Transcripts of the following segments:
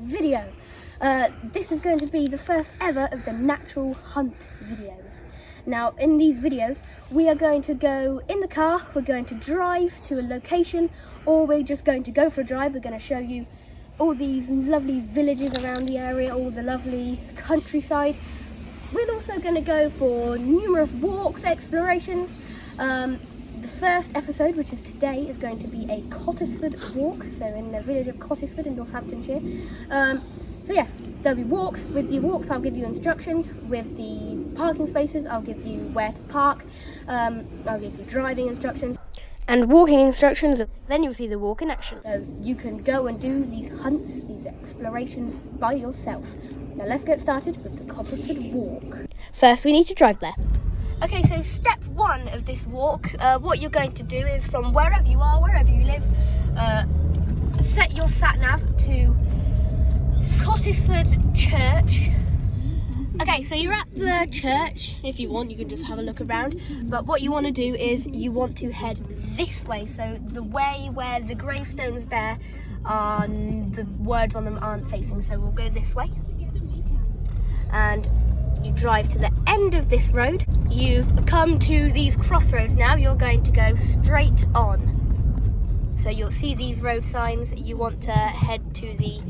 video. This is going to be the first ever of the natural hunt videos. Now in these videos we are going to go in the car, we're going to drive to a location, or we're just going to go for a drive. We're going to show you all these lovely villages around the area, all the lovely countryside. We're also going to go for numerous walks, explorations. The first episode, which is today, is going to be a Cottisford walk, so in the village of Cottisford in Northamptonshire. So yeah, there'll be walks. With the walks I'll give you instructions. With the parking spaces I'll give you where to park. I'll give you driving instructions and walking instructions. Then you'll see the walk in action. So you can go and do these hunts, these explorations by yourself. Now let's get started with the Cottisford walk. First we need to drive there. Okay, so step one of this walk, what you're going to do is from wherever you are, wherever you live, set your sat-nav to Cottisford Church. Okay, so you're at the church. If you want, you can just have a look around. But what you want to do is you want to head this way. So the way where the gravestones there are, the words on them aren't facing. So we'll go this way. And you drive to the end of this road. You've come to these crossroads now. You're going to go straight on. So you'll see these road signs. You want to head to the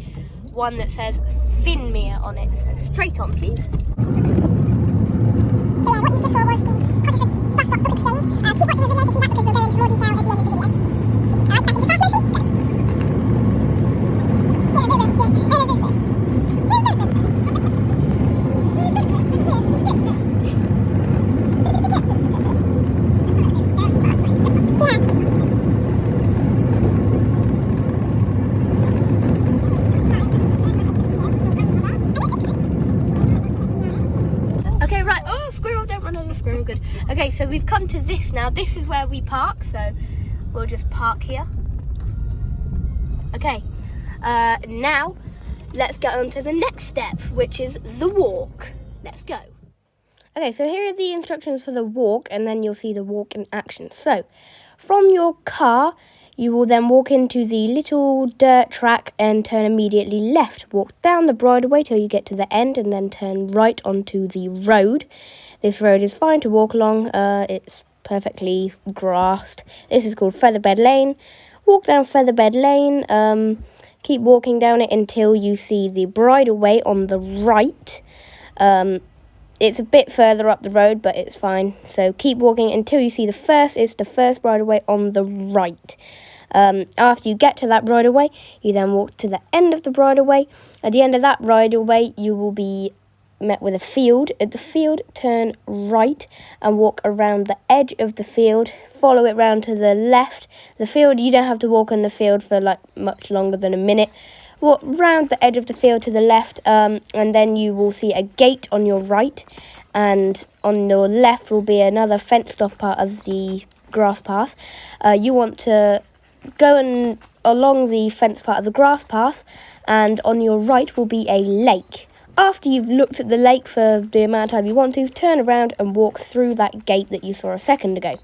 one that says Finmere on it. So straight on, please. So yeah, what you just saw was the Cottisford bus stop book exchange. Keep watching the video to see that, because we'll go into more detail at the end of the video. Alright, back into fast motion. Good. Okay, so we've come to this now. This is where we park, so we'll just park here. Okay, now let's get on to the next step, which is the walk. Let's go. Okay, so here are the instructions for the walk, and then you'll see the walk in action. So from your car, you will then walk into the little dirt track and turn immediately left. Walk down the bridleway till you get to the end, and then turn right onto the road. This road is fine to walk along. It's perfectly grassed. This is called Featherbed Lane. Walk down Featherbed Lane. Keep walking down it until you see the bridleway on the right. It's a bit further up the road, but it's fine. So keep walking until you see the first bridleway on the right. After you get to that bridleway, you then walk to the end of the bridleway. At the end of that bridleway, you will be met with a field. At the field, turn right and walk around the edge of the field. Follow it round to the left. The field, you don't have to walk on the field for like much longer than a minute. Walk round the edge of the field to the left, and then you will see a gate on your right, and on your left will be another fenced off part of the grass path. You want to go along the fenced part of the grass path, and on your right will be a lake. After you've looked at the lake for the amount of time you want to, turn around and walk through that gate that you saw a second ago.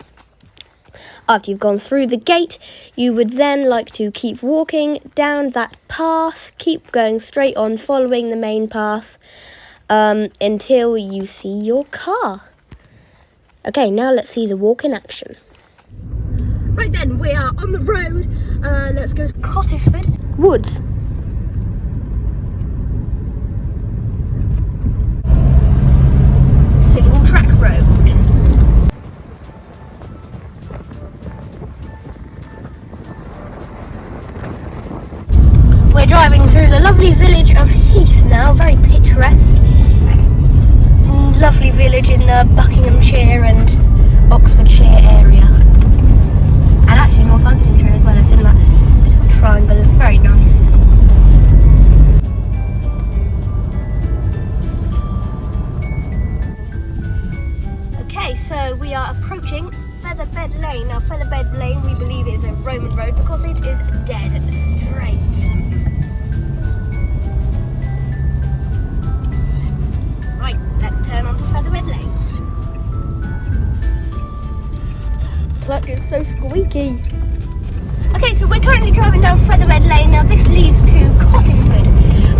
After you've gone through the gate, you would then like to keep walking down that path, keep going straight on, following the main path, until you see your car. Okay, now let's see the walk in action. Right then, we are on the road. Let's go to Cottisford Woods. Single track road. We're driving through the lovely village of Heath now, very picturesque. Lovely village in the Buckinghamshire and Oxfordshire area. And actually Northamptonshire as well. It's in that little triangle. It's very nice. Okay, so we are approaching Featherbed Lane. Now Featherbed Lane, we believe, is a Roman road because it is dead straight. Right, let's turn onto Featherbed Lane. Clutch is so squeaky. Okay, so we're currently driving down Featherbed Lane. Now this leads to Cottisford.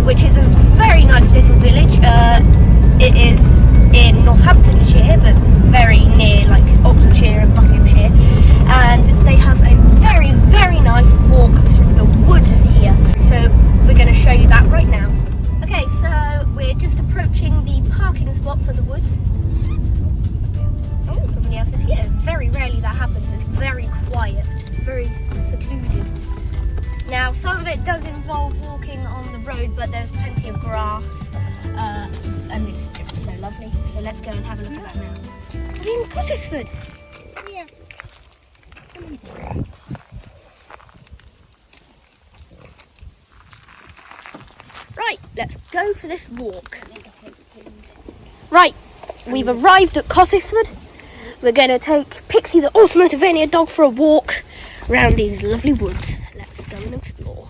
which is a very nice little village. It is in Northamptonshire, but very near like Oxfordshire and Buckinghamshire, and they have a very, very nice walk through the woods here. So we're going to show you that right now. Okay, so we're just approaching the parking spot for the woods. Oh, somebody else is here. Very rarely that happens. It's very quiet, very secluded. Now, some of it does involve walking on the road, but there's plenty of grass, and it's just so lovely. So let's go and have a look at that now. Are we in Cottisford? Yeah. Right, let's go for this walk. Right, we've arrived at Cottisford. We're going to take Pixie, the Ultimate dog, for a walk around these lovely woods. Let's go and explore.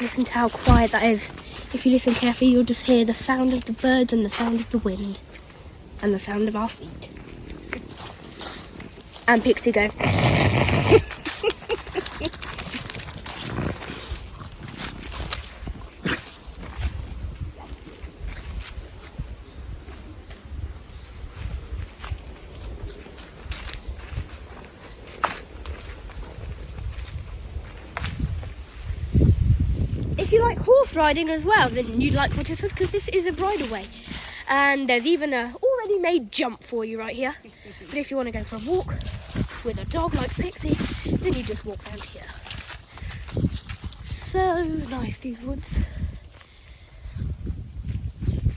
Listen to how quiet that is. If you listen carefully, you'll just hear the sound of the birds and the sound of the wind and the sound of our feet. And Pixie go. If you like horse riding as well, then you'd like Cottisford, because this is a bridleway. And there's even a already made jump for you right here. But if you want to go for a walk with a dog like Pixie, then you just walk around here. So nice, these woods.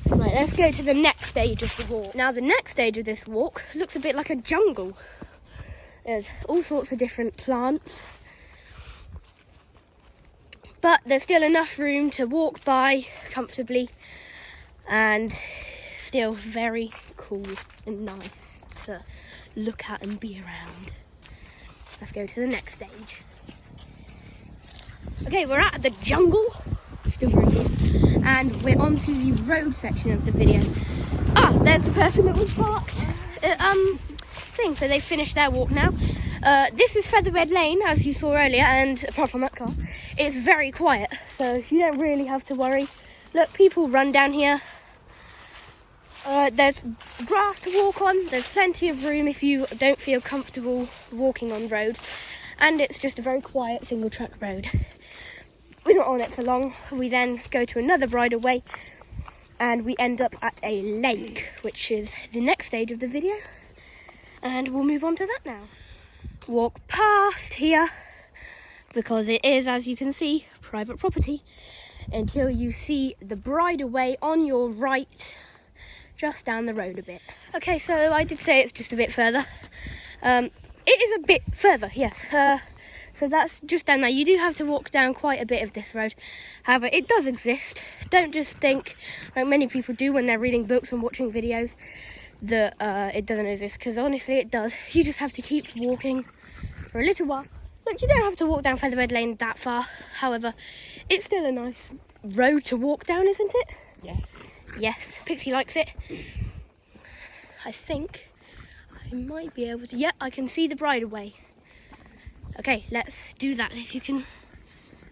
Right, let's go to the next stage of the walk. Now the next stage of this walk looks a bit like a jungle. There's all sorts of different plants, but there's still enough room to walk by comfortably, and still very cool and nice to look at and be around. Let's go to the next stage. Okay, we're at the jungle, still very good, and we're on to the road section of the video. Ah, there's the person that was parked thing, so they've finished their walk now. This is Featherbed Lane, as you saw earlier, and apart from that car, it's very quiet, so you don't really have to worry. Look, people run down here. There's grass to walk on, there's plenty of room if you don't feel comfortable walking on roads, and it's just a very quiet single track road. We're not on it for long. We then go to another bridleway and we end up at a lake, which is the next stage of the video, and we'll move on to that now. Walk past here because it is, as you can see, private property, until you see the bridleway on your right, just down the road a bit. Okay, so I did say it's just a bit further. It is a bit further, yes. So that's just down there. You do have to walk down quite a bit of this road. However, it does exist. Don't just think, like many people do when they're reading books and watching videos, that it doesn't exist, because honestly it does. You just have to keep walking for a little while. Look, you don't have to walk down Featherbed Lane that far. However, it's still a nice road to walk down, isn't it? Yes. Yes, Pixie likes it. I think I might be able to. Yeah, I can see the bridleway. Okay, let's do that. If you can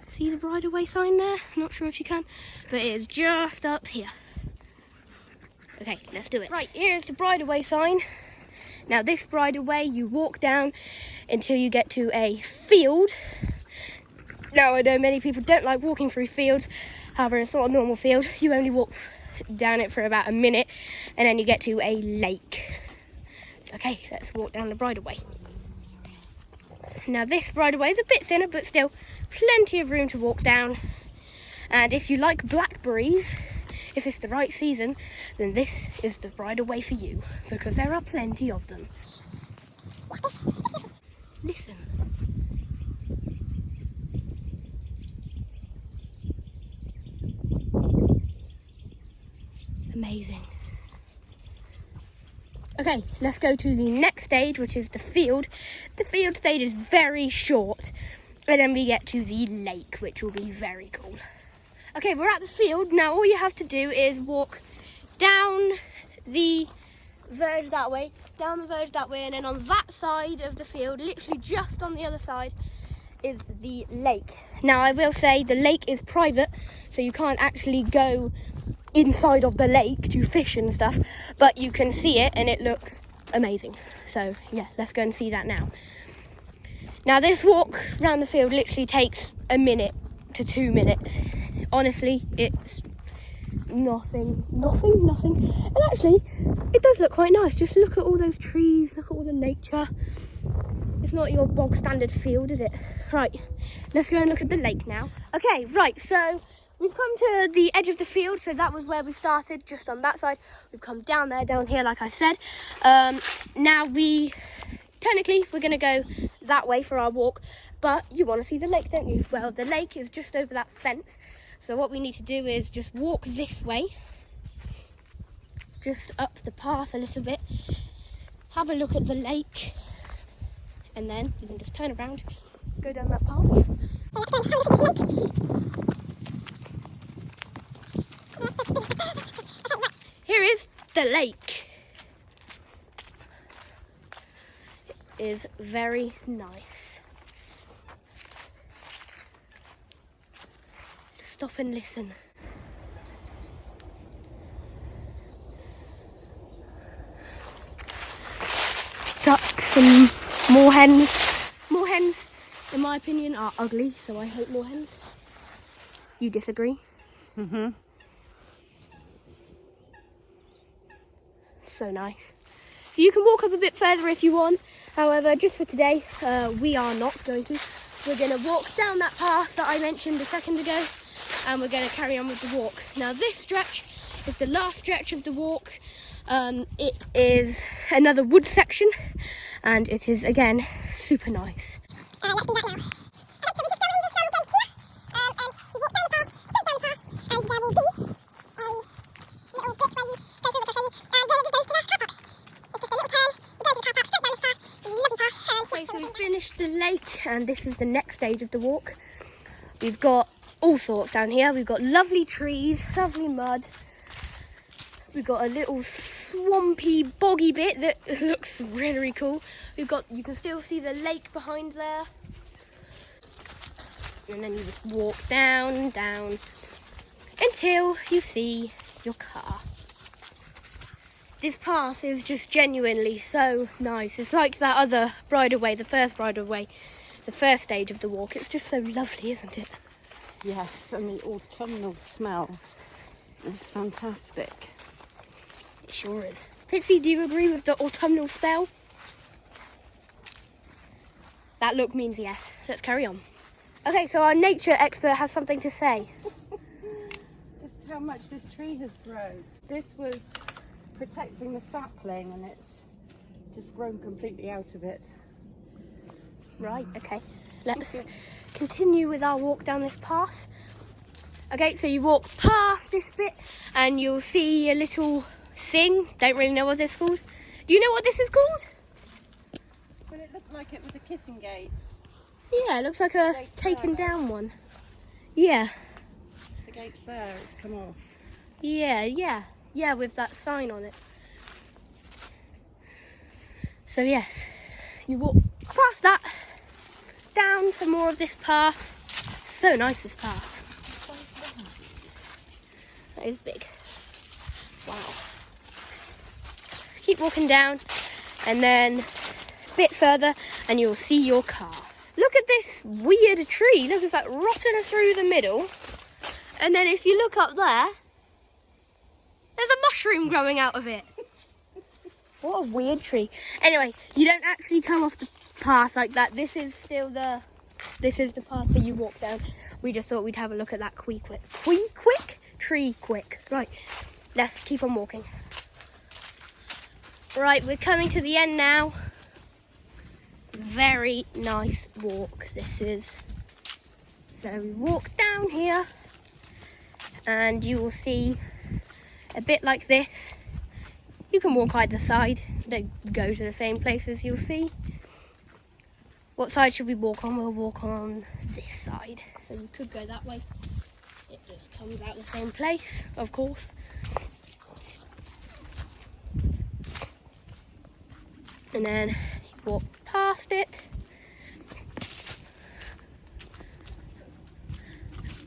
see the bridleway sign there, I'm not sure if you can, but it is just up here. Okay, let's do it. Right, here's the bridleway sign. Now this bridleway, you walk down until you get to a field. Now I know many people don't like walking through fields, however it's not a normal field. You only walk down it for about a minute and then you get to a lake. Okay, let's walk down the bridleway. Now this bridleway is a bit thinner, but still plenty of room to walk down. And if you like blackberries, if it's the right season, then this is the bridleway for you, because there are plenty of them. Listen. amazing. Okay, let's go to the next stage, which is the field. The field stage is very short, and then we get to the lake, which will be very cool. Okay, we're at the field. Now all you have to do is walk down the verge that way, and then on that side of the field, literally just on the other side, is the lake. Now I will say the lake is private, so you can't actually go inside of the lake to fish and stuff, but you can see it and it looks amazing. So yeah, let's go and see that now. Now this walk around the field literally takes a minute to 2 minutes. Honestly, it's nothing. And actually, it does look quite nice. Just look at all those trees, look at all the nature. It's not your bog standard field, is it? Right, let's go and look at the lake now. Okay, right, so we've come to the edge of the field, so that was where we started, just on that side. We've come down there, down here, like I said. Now technically, we're gonna go that way for our walk, but you wanna see the lake, don't you? Well, the lake is just over that fence. So what we need to do is just walk this way, just up the path a little bit, have a look at the lake, and then you can just turn around, go down that path. Here is the lake. It is very nice. Stop and listen. Ducks and moorhens. Moorhens, in my opinion, are ugly, so I hate moorhens. You disagree? Mm-hmm. So nice. So you can walk up a bit further if you want. However, just for today, we are not going to. We're going to walk down that path that I mentioned a second ago, and we're going to carry on with the walk. Now this stretch is the last stretch of the walk. It is another wood section, and it is again super nice. Let's do that now. So we've finished the lake, and this is the next stage of the walk. We've got all sorts down here. We've got lovely trees, lovely mud. We've got a little swampy, boggy bit that looks really cool. You can still see the lake behind there. And then you just walk down, until you see your car. This path is just genuinely so nice. It's like that other bridleway, the first bridleway, the first stage of the walk. It's just so lovely, isn't it? Yes, and the autumnal smell is fantastic. It sure is. Pixie, do you agree with the autumnal smell? That look means yes. Let's carry on. Okay, so our nature expert has something to say. Just how much this tree has grown. This was protecting the sapling, and it's just grown completely out of it. Right, okay. Let's continue with our walk down this path. Okay, so you walk past this bit and you'll see a little thing. Don't really know what this is called. Do you know what this is called? Well, it looked like it was a kissing gate. Yeah, it looks like a taken down one. Yeah. The gate's there, it's come off. Yeah, with that sign on it. So yes, you walk past that, down some more of this path. So nice, this path. That is big. Wow. Keep walking down, and then a bit further, and you'll see your car. Look at this weird tree. Look, it's like rotten through the middle. And then if you look up there, there's a mushroom growing out of it. What a weird tree. Anyway, you don't actually come off the path like that. This is the path that you walk down. We just thought we'd have a look at that tree quick. Right, let's keep on walking. Right, we're coming to the end now. Very nice walk this is. So we walk down here, and you will see a bit like this. You can walk either side. They go to the same places, you'll see. What side should we walk on? We'll walk on this side. So you could go that way. It just comes out the same place, of course. And then you walk past it.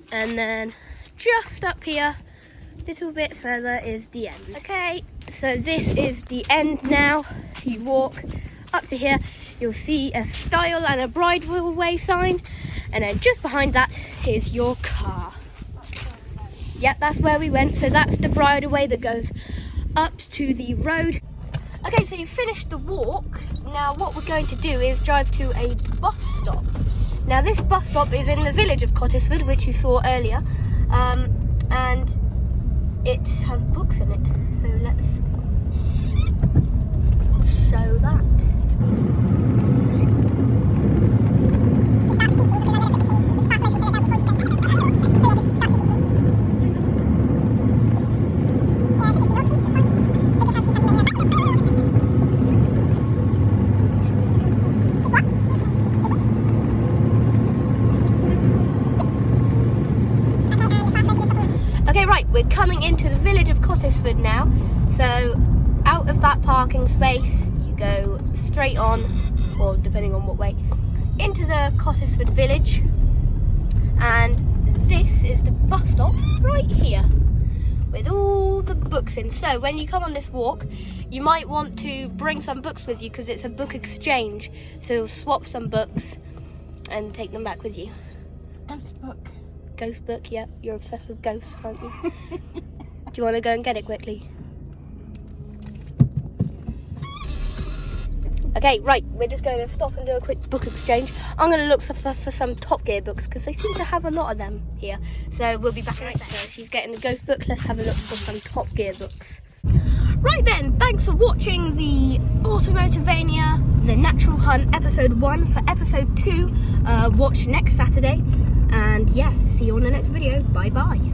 And then just up here, a little bit further, is the end. Okay, so this is the end now. You walk up to here, you'll see a stile and a bridle way sign. And then just behind that is your car. Yep, that's where we went. So that's the bridleway that goes up to the road. Okay, so you finished the walk. Now what we're going to do is drive to a bus stop. Now this bus stop is in the village of Cottisford, which you saw earlier, and it has books in it. So let's show that. We're coming into the village of Cottisford now, so out of that parking space you go straight on, or depending on what way, into the Cottisford village, and this is the bus stop right here with all the books in. So when you come on this walk, you might want to bring some books with you because it's a book exchange, so you'll swap some books and take them back with you. Ghost book. Ghost book, yep. You're obsessed with ghosts, aren't you? Do you want to go and get it quickly? Okay, right. We're just going to stop and do a quick book exchange. I'm going to look for some Top Gear books because they seem to have a lot of them here. So we'll be back in a second. So she's getting the ghost book. Let's have a look for some Top Gear books. Right then, thanks for watching the Automotivania, The Natural Hunt, episode 1. For episode 2, watch next Saturday. And yeah, see you on the next video. Bye bye.